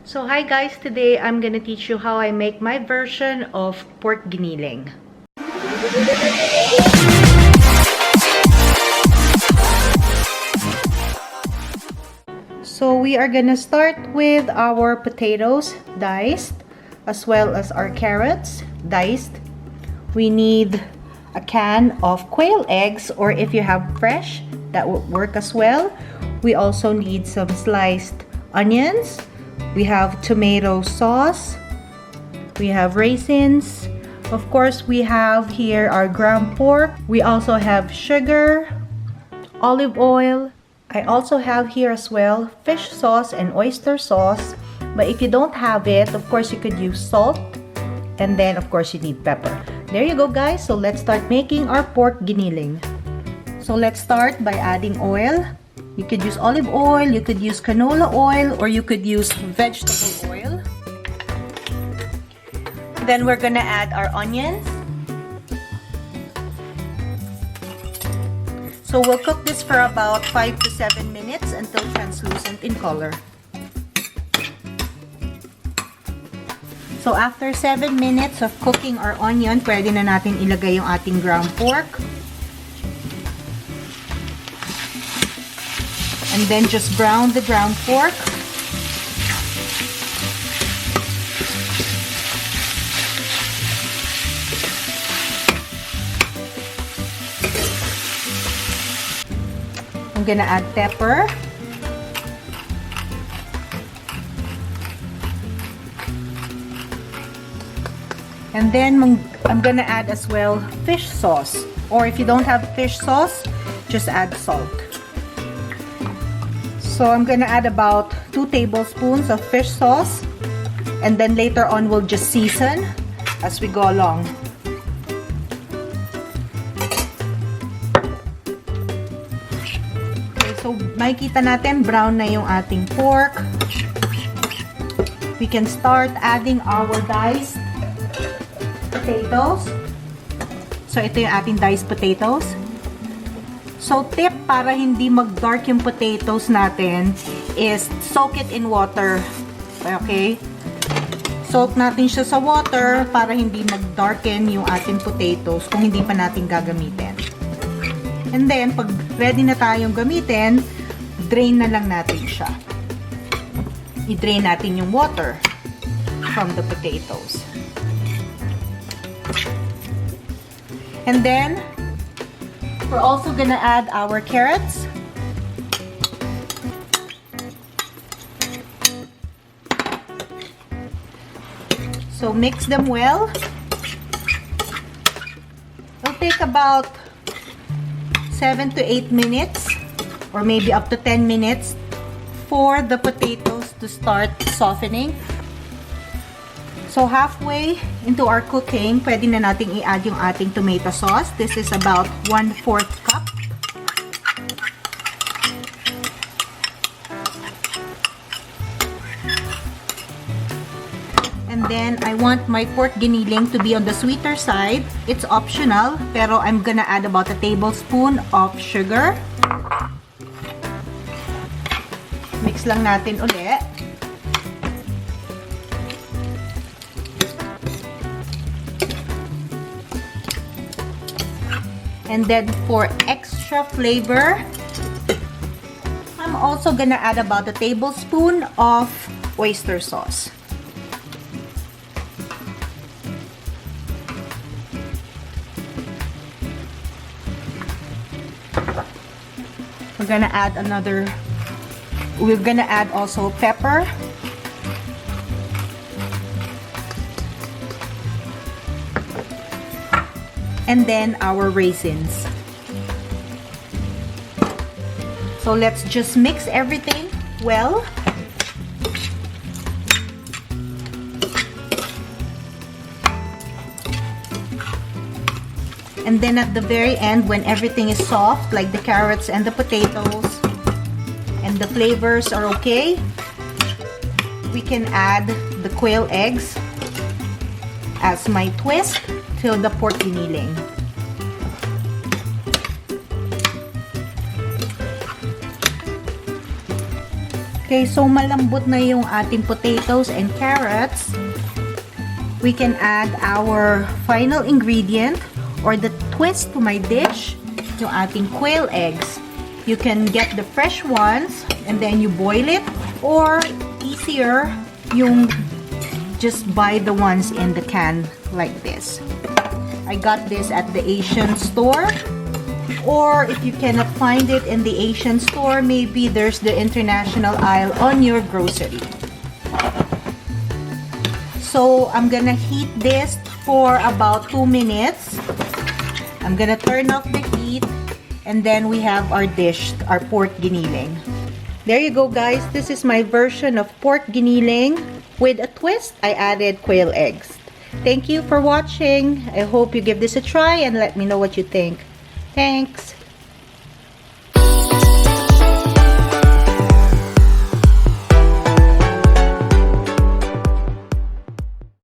So hi guys, today I'm gonna teach you how I make my version of pork giniling. So we are gonna start with our potatoes diced, as well as our carrots diced. We need a can of quail eggs, or if you have fresh, that would work as well. We also need some sliced onions. We have tomato sauce. We have raisins. Of course, we have here our ground pork. We also have sugar, olive oil. I also have here as well fish sauce and oyster sauce. But if you don't have it, of course, you could use salt. And then, of course, you need pepper. There you go, guys. So let's start making our pork giniling. So let's start by adding oil. You could use olive oil, you could use canola oil, or you could use vegetable oil. Then we're gonna add our onions. So we'll cook this for about 5 to 7 minutes until translucent in color. So after 7 minutes of cooking our onion, pwede na natin ilagay yung ating ground pork. And then just brown the ground pork. I'm gonna add pepper. And then I'm gonna add as well fish sauce. Or if you don't have fish sauce, just add salt. So I'm gonna add about 2 tablespoons of fish sauce, and then later on we'll just season as we go along. Okay, so makikita natin brown na yung ating pork. We can start adding our diced potatoes. So ito yung ating diced potatoes. So, tip para hindi mag-dark yung potatoes natin is soak it in water. Okay? Soak natin siya sa water para hindi mag-darken yung ating potatoes kung hindi pa natin gagamitin. And then, pag ready na tayong gamitin, drain na lang natin siya. I-drain natin yung water from the potatoes. And then, we're also gonna add our carrots. So mix them well. It'll take about 7 to 8 minutes, or maybe up to 10 minutes for the potatoes to start softening. So halfway into our cooking, pwede na nating i-add yung ating tomato sauce. This is about 1/4 cup. And then I want my pork giniling to be on the sweeter side. It's optional, pero I'm gonna add about a tablespoon of sugar. Mix lang natin ulit. And then for extra flavor, I'm also gonna add about a tablespoon of oyster sauce. We're gonna add also pepper. And then our raisins. So let's just mix everything well. And then at the very end, when everything is soft, like the carrots and the potatoes, and the flavors are okay, we can add the quail eggs as my twist to the pork giniling. Okay, so malambot na yung ating potatoes and carrots. We can add our final ingredient or the twist to my dish, yung ating quail eggs. You can get the fresh ones and then you boil it, or easier, yung just buy the ones in the can like this. I got this at the Asian store. Or if you cannot find it in the Asian store, maybe there's the international aisle on your grocery. So I'm gonna heat this for about 2 minutes. I'm gonna turn off the heat, and then we have our dish, our pork giniling. There you go, guys. This is my version of pork giniling. With a twist, I added quail eggs. Thank you for watching. I hope you give this a try and let me know what you think. Thanks.